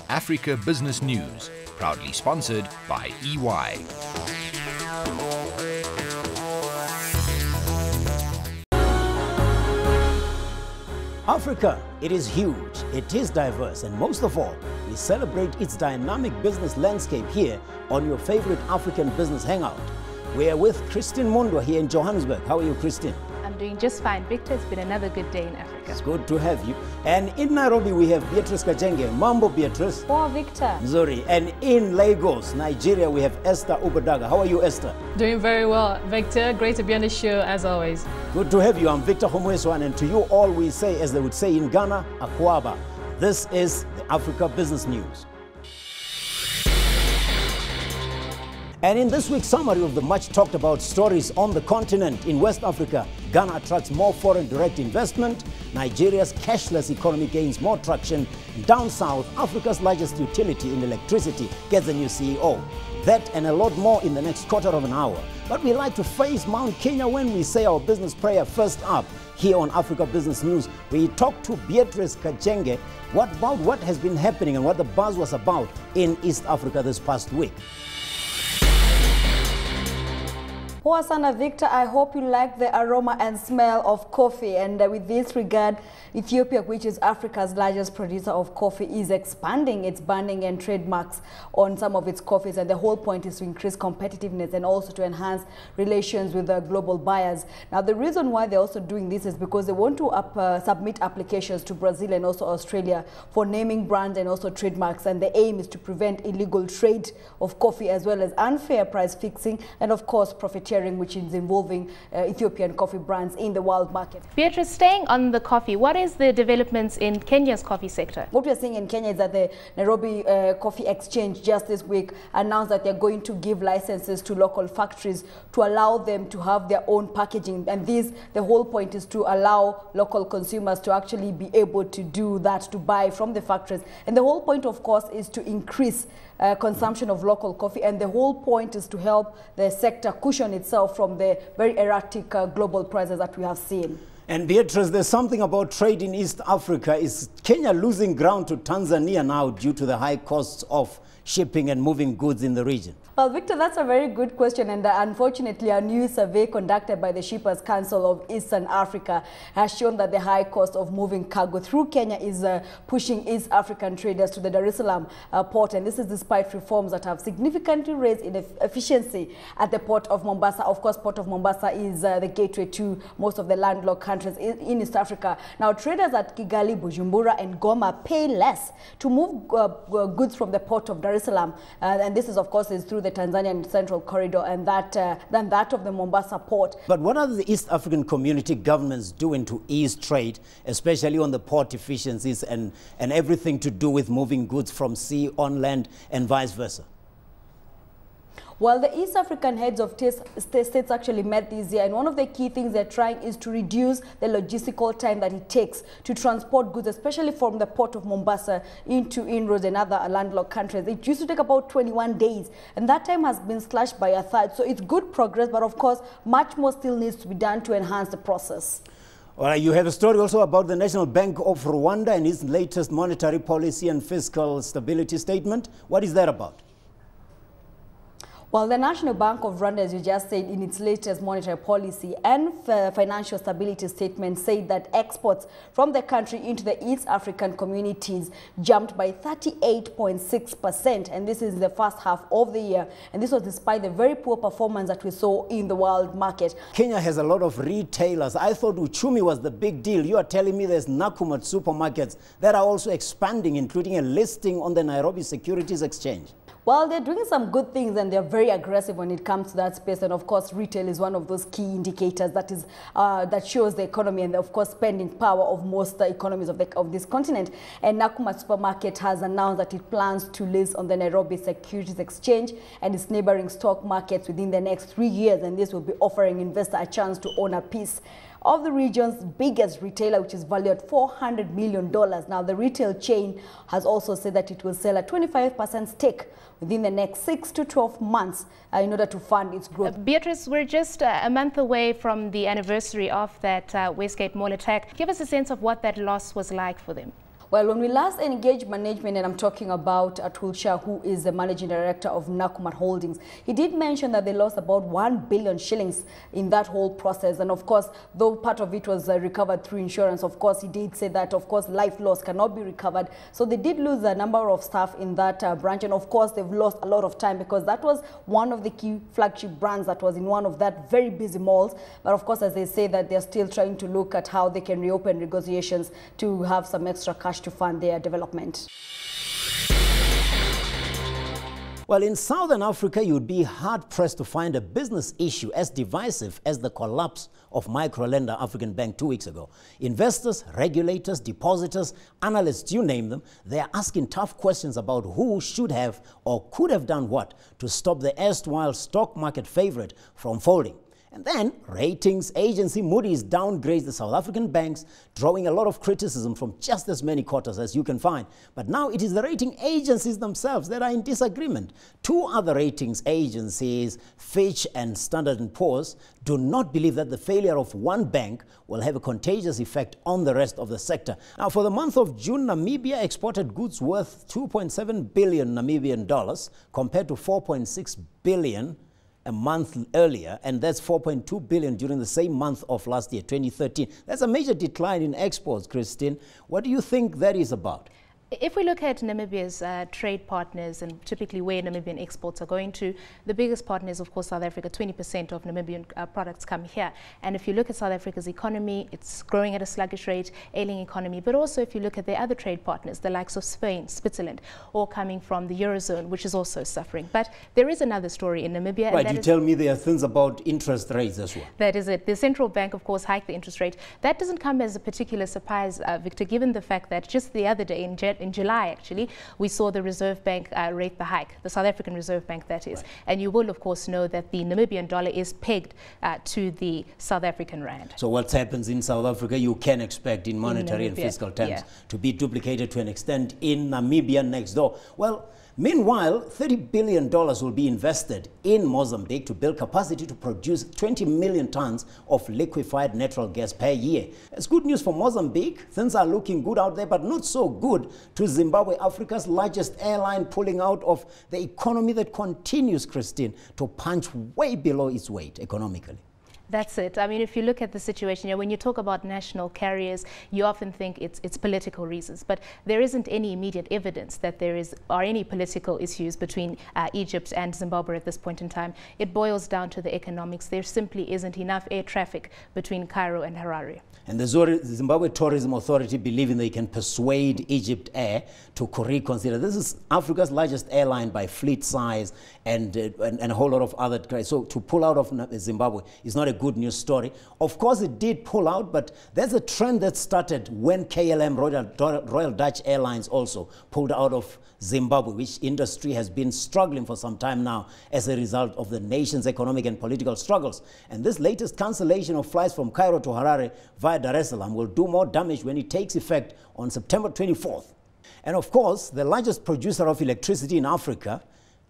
Africa Business News, proudly sponsored by EY. Africa, it is huge, it is diverse, and most of all, we celebrate its dynamic business landscape here on your favorite African business hangout. We are with Christine Mundwa here in Johannesburg. How are you, Christine? I'm doing just fine, Victor. It's been another good day in Africa. It's good to have you. And in Nairobi, we have Beatrice Kajenge. Mambo, Beatrice. Oh, Victor. Nzuri. And in Lagos, Nigeria, we have Esther Ubadaga. How are you, Esther? Doing very well, Victor. Great to be on the show, as always. Good to have you. I'm Victor Kgomoeswana, and to you all we say, as they would say in Ghana, Akwaba. This is the Africa Business News. And in this week's summary of the much talked about stories on the continent, in West Africa, Ghana attracts more foreign direct investment, Nigeria's cashless economy gains more traction, down south, Africa's largest utility in electricity gets a new CEO. That and a lot more in the next quarter of an hour. But we like to face Mount Kenya when we say our business prayer first up. Here on Africa Business News, we talk to Beatrice Kajenge about what has been happening and what the buzz was about in East Africa this past week. Poa sana, Victor. I hope you like the aroma and smell of coffee. And with this regard, Ethiopia, which is Africa's largest producer of coffee, is expanding its branding and trademarks on some of its coffees. And the whole point is to increase competitiveness and also to enhance relations with the global buyers. Now, the reason why they're also doing this is because they want to submit applications to Brazil and also Australia for naming brands and also trademarks. And the aim is to prevent illegal trade of coffee as well as unfair price fixing and, of course, profiteering, which is involving Ethiopian coffee brands in the world market. Beatrice, staying on the coffee, what is the developments in Kenya's coffee sector? What we are seeing in Kenya is that the Nairobi Coffee Exchange just this week announced that they're going to give licenses to local factories to allow them to have their own packaging. And the whole point is to allow local consumers to actually be able to do that, to buy from the factories. And the whole point, of course, is to increase consumption of local coffee, and the whole point is to help the sector cushion itself from the very erratic global prices that we have seen. And Beatrice, there's something about trade in East Africa. Is Kenya losing ground to Tanzania now due to the high costs of shipping and moving goods in the region? Well, Victor, that's a very good question, and unfortunately a new survey conducted by the Shippers Council of Eastern Africa has shown that the high cost of moving cargo through Kenya is pushing East African traders to the Dar es Salaam port, and this is despite reforms that have significantly raised efficiency at the port of Mombasa. Of course, port of Mombasa is the gateway to most of the landlocked countries in East Africa. Now, traders at Kigali, Bujumbura and Goma pay less to move goods from the port of Dar es Salaam, and this is, of course, through the Tanzanian Central Corridor and than that of the Mombasa port. But what are the East African community governments doing to ease trade, especially on the port efficiencies and everything to do with moving goods from sea on land and vice versa? Well, the East African heads of states actually met this year, and one of the key things they're trying is to reduce the logistical time that it takes to transport goods, especially from the port of Mombasa into inroads and other landlocked countries. It used to take about 21 days, and that time has been slashed by a third. So it's good progress, but of course, much more still needs to be done to enhance the process. All right, you have a story also about the National Bank of Rwanda and its latest monetary policy and fiscal stability statement. What is that about? Well, the National Bank of Rwanda, as you just said, in its latest monetary policy and financial stability statement, said that exports from the country into the East African communities jumped by 38.6%, and this is the first half of the year. And this was despite the very poor performance that we saw in the world market. Kenya has a lot of retailers. I thought Uchumi was the big deal. You are telling me there's Nakumatt supermarkets that are also expanding, including a listing on the Nairobi Securities Exchange. Well, they're doing some good things and they're very aggressive when it comes to that space. And of course, retail is one of those key indicators that shows the economy and, of course, spending power of most economies of this continent. And Nakumatt Supermarket has announced that it plans to list on the Nairobi Securities Exchange and its neighboring stock markets within the next 3 years. And this will be offering investors a chance to own a piece of the region's biggest retailer, which is valued at $400 million. Now, the retail chain has also said that it will sell a 25% stake within the next 6 to 12 months in order to fund its growth. Beatrice, we're just a month away from the anniversary of that Westgate Mall attack. Give us a sense of what that loss was like for them. Well, when we last engaged management, and I'm talking about Atul Shah, who is the managing director of Nakumatt Holdings, he did mention that they lost about 1 billion shillings in that whole process. And of course, though part of it was recovered through insurance, of course, he did say that, of course, life loss cannot be recovered. So they did lose a number of staff in that branch. And of course, they've lost a lot of time because that was one of the key flagship brands that was in one of that very busy malls. But of course, as they say that they're still trying to look at how they can reopen negotiations to have some extra cash to fund their development. Well, in Southern Africa, you'd be hard-pressed to find a business issue as divisive as the collapse of microlender African Bank 2 weeks ago. Investors, regulators, depositors, analysts, you name them, they're asking tough questions about who should have or could have done what to stop the erstwhile stock market favorite from folding. And then, ratings agency Moody's downgrades the South African banks, drawing a lot of criticism from just as many quarters as you can find. But now it is the rating agencies themselves that are in disagreement. Two other ratings agencies, Fitch and Standard & Poor's, do not believe that the failure of one bank will have a contagious effect on the rest of the sector. Now, for the month of June, Namibia exported goods worth 2.7 billion Namibian dollars compared to 4.6 billion a month earlier, and that's 4.2 billion during the same month of last year, 2013. That's a major decline in exports, Christine. What do you think that is about? If we look at Namibia's trade partners and typically where Namibian exports are going to, the biggest partner is, of course, South Africa. 20% of Namibian products come here. And if you look at South Africa's economy, it's growing at a sluggish rate, ailing economy. But also if you look at the other trade partners, the likes of Spain, Switzerland, all coming from the Eurozone, which is also suffering. But there is another story in Namibia. Right, you tell me there are things about interest rates as well. That is it. The central bank, of course, hiked the interest rate. That doesn't come as a particular surprise, Victor, given the fact that just the other day, in July, actually, we saw the Reserve Bank rate the hike, the South African Reserve Bank, that is. Right. And you will, of course, know that the Namibian dollar is pegged to the South African rand. So what happens in South Africa, you can expect in monetary and fiscal terms to be duplicated to an extent in Namibia next door. Well, meanwhile, $30 billion will be invested in Mozambique to build capacity to produce 20 million tons of liquefied natural gas per year. It's good news for Mozambique. Things are looking good out there, but not so good to Zimbabwe, Africa's largest airline, pulling out of the economy that continues, Christine, to punch way below its weight economically. That's it. I mean, if you look at the situation, when you talk about national carriers, you often think it's political reasons, but there isn't any immediate evidence that there are any political issues between Egypt and Zimbabwe at this point in time. It boils down to the economics. There simply isn't enough air traffic between Cairo and Harare. And the Zimbabwe Tourism Authority believing they can persuade Egypt Air to reconsider. This is Africa's largest airline by fleet size and a whole lot of other crises. So to pull out of Zimbabwe is not a good news story. Of course, it did pull out, but there's a trend that started when KLM, Royal Dutch Airlines, also pulled out of Zimbabwe, which industry has been struggling for some time now as a result of the nation's economic and political struggles. And this latest cancellation of flights from Cairo to Harare via Dar es Salaam will do more damage when it takes effect on September 24th. And of course, the largest producer of electricity in Africa,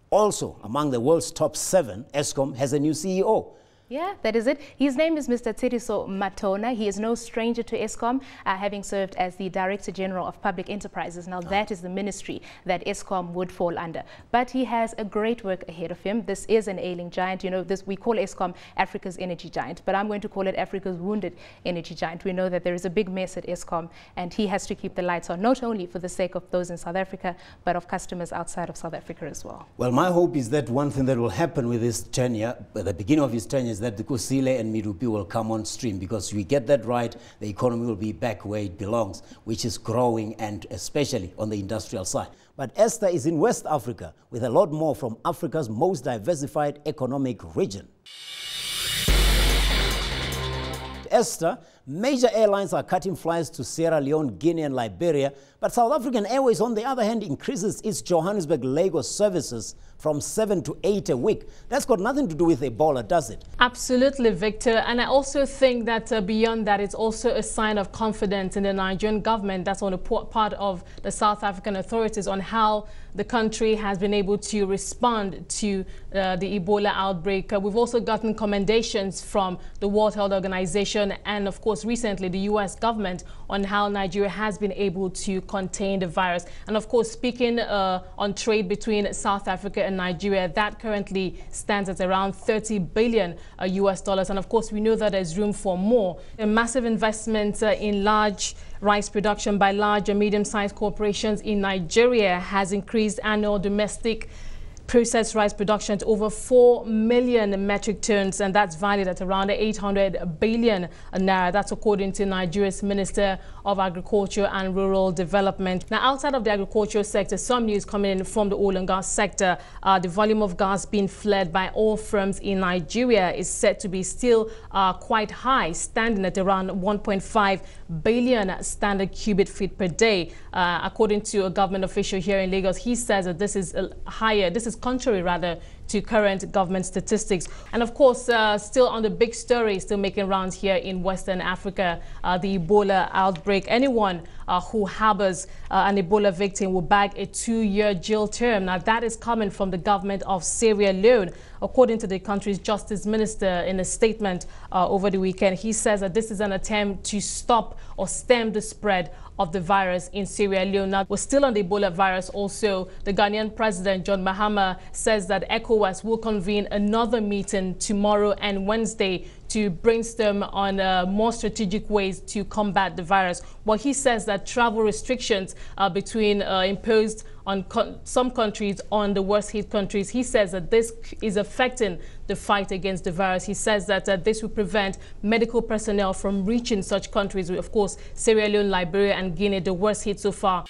also among the world's top 7, Eskom, has a new CEO. Yeah, that is it. His name is Mr. Tsiriso Matona. He is no stranger to Eskom, having served as the Director General of Public Enterprises. Now, that is the ministry that Eskom would fall under. But he has a great work ahead of him. This is an ailing giant. You know, we call Eskom Africa's energy giant, but I'm going to call it Africa's wounded energy giant. We know that there is a big mess at Eskom, and he has to keep the lights on, not only for the sake of those in South Africa, but of customers outside of South Africa as well. Well, my hope is that one thing that will happen with his tenure, at the beginning of his tenure, is that the Kusile and Midupi will come on stream, because we get that right, the economy will be back where it belongs, which is growing, and especially on the industrial side. But Esther is in West Africa with a lot more from Africa's most diversified economic region. Esther, major airlines are cutting flights to Sierra Leone, Guinea and Liberia, but South African Airways, on the other hand, increases its Johannesburg-Lagos services from 7 to 8 a week. That's got nothing to do with Ebola, does it? Absolutely, Victor. And I also think that beyond that, it's also a sign of confidence in the Nigerian government. That's on the part of the South African authorities on how the country has been able to respond to the Ebola outbreak. We've also gotten commendations from the World Health Organization and, of course, course, recently the U.S. government on how Nigeria has been able to contain the virus. And of course, speaking on trade between South Africa and Nigeria, that currently stands at around 30 billion US dollars. And of course, we know that there's room for more. A massive investment in large rice production by large and medium-sized corporations in Nigeria has increased annual domestic processed rice production to over 4 million metric tons, and that's valued at around 800 billion naira. That's according to Nigeria's Minister of Agriculture and Rural Development. Now, outside of the agricultural sector, some news coming in from the oil and gas sector. The volume of gas being fled by oil firms in Nigeria is said to be still quite high, standing at around 1.5 billion standard cubic feet per day. According to a government official here in Lagos, he says that this is higher. This is contrary, rather, to current government statistics. And of course, still on the big story, still making rounds here in Western Africa, the Ebola outbreak. Anyone who harbors an Ebola victim will bag a 2-year jail term. Now, that is coming from the government of Sierra Leone. According to the country's justice minister in a statement over the weekend, he says that this is an attempt to stop or stem the spread of the virus in Sierra Leone. Now, we're still on the Ebola virus also. The Ghanaian president, John Mahama, says that ECOWAS will convene another meeting tomorrow and Wednesday to brainstorm on more strategic ways to combat the virus. Well, he says that travel restrictions between imposed on some countries on the worst hit countries. He says that this is affecting the fight against the virus. He says that this will prevent medical personnel from reaching such countries. Of course, Sierra Leone, Liberia and Guinea, the worst hit so far.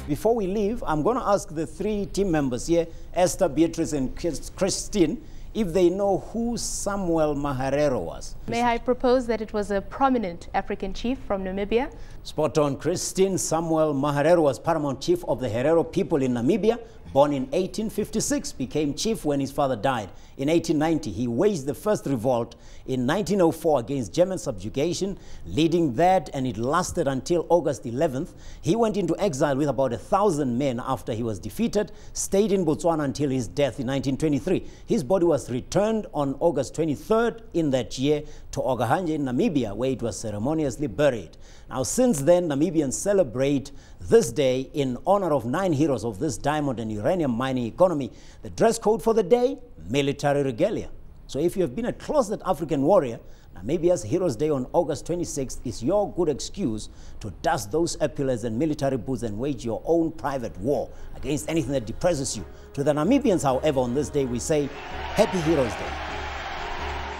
Before we leave, I'm going to ask the 3 team members here, Esther, Beatrice and Christine, if they know who Samuel Maharero was. May I propose that it was a prominent African chief from Namibia? Spot on, Christine. Samuel Maharero was paramount chief of the Herero people in Namibia. Born in 1856, became chief when his father died. In 1890, he waged the first revolt in 1904 against German subjugation, leading that, and it lasted until August 11th. He went into exile with about 1,000 men after he was defeated, stayed in Botswana until his death in 1923. His body was returned on August 23rd in that year to Ogahanje in Namibia, where it was ceremoniously buried. Now, since then, Namibians celebrate this day in honor of 9 heroes of this diamond and uranium mining economy. The dress code for the day, military regalia. So if you have been a closet African warrior, Namibia's Heroes Day on August 26th is your good excuse to dust those epaulets and military boots and wage your own private war against anything that depresses you. To the Namibians, however, on this day we say, Happy Heroes Day.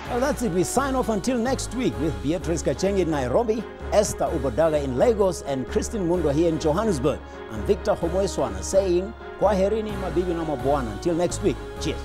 Well, that's it. We sign off until next week with Beatrice Kachenge in Nairobi, Esther Ubodaga in Lagos, and Christine Mundwa here in Johannesburg. I'm Victor Kgomoeswana saying, Kwaherini mabibi na mabwana. Until next week. Cheers.